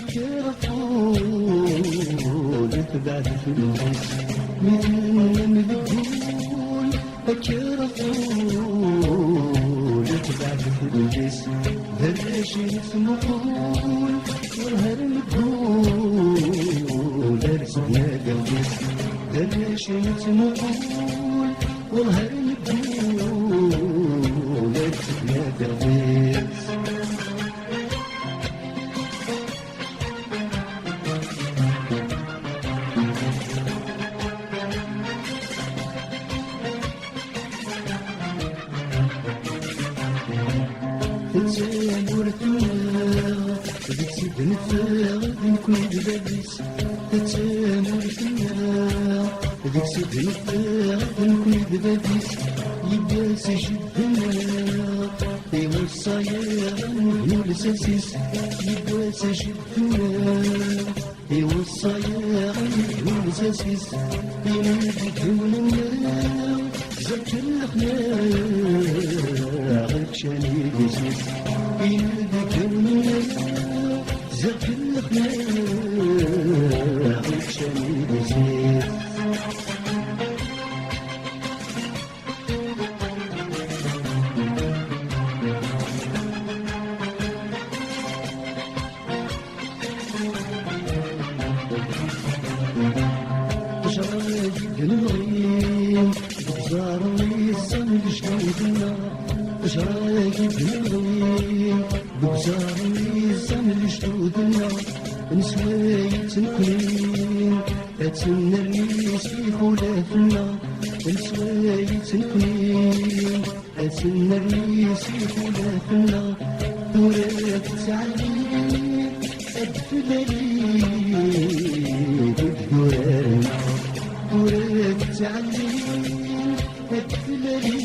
فكر طول تبعد فلوس من مذهول فكر طول تبعد فلوس هالشي اسمه طول والهر مدهول درسنا قلبس هالشي اسمه طول والهر مدهول درسنا قلبس تتسامر الدنيا بتسد نفاق نكون دبابيس تتسامر الدنيا بتسد نفاق نكون دبابيس يبقى سجدنا ايوا الصياغ نبنو الاساسيس يبقى سجدنا ايوا الصياغ نبنو الاساسيس ينادي كوننا زك الأخلاق شاني بيزنس ينادي كوننا زك الأخلاق شاني بيزنس المغيم بزارني الصمد جدودنا شرايك المغيم بزارني الصمد جدودنا نسويت نكوين اتسنرني سيخو لافنا نسويت نكوين اتسنرني سيخو لافنا ورات تعليم ادفلالي بدورنا ورات تعليم ادفلالي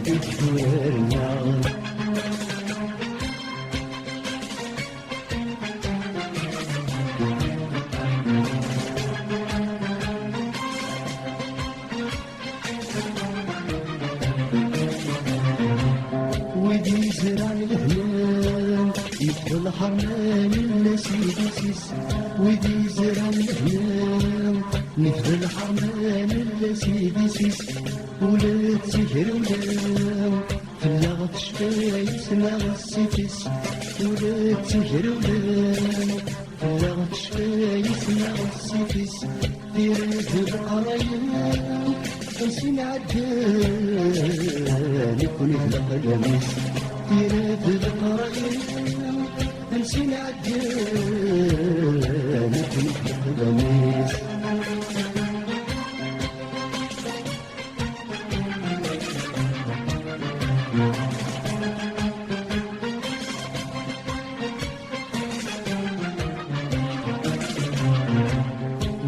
بدورنا ودي زرع الهلال يفضل حرمان اللاسيديسيس ودي زرع الهلال نفضل حرمان اللاسيديسيس ولا تسهر ولا في اللغط شفاي يسمع السيفيس ولا تسهر ولا في اللغط شفاي يسمع السيفيس في ريف القرايب خمسين عدان يكون يخلق القميص في ريف القرايب خمسين عدان يكون يخلق القميص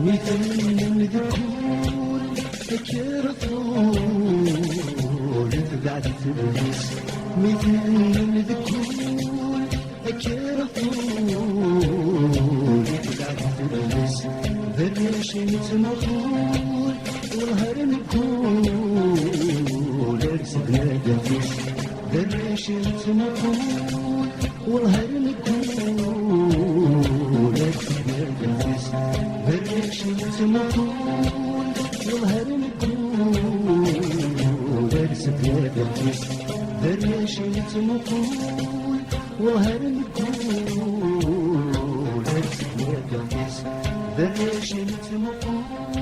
مثل من ذكور فكر طول تبعد تبليس مثل من ذكور فكر طول تبعد تبليس برشة مطول والهر نقول ارسلنا قلبيس برشة مطول والهر نقول ارسلنا قلبيس برشة مطول والهر نقول ارسلنا قلبيس برشة مطول والهر نقول ارسلنا قلبيس برشة مطول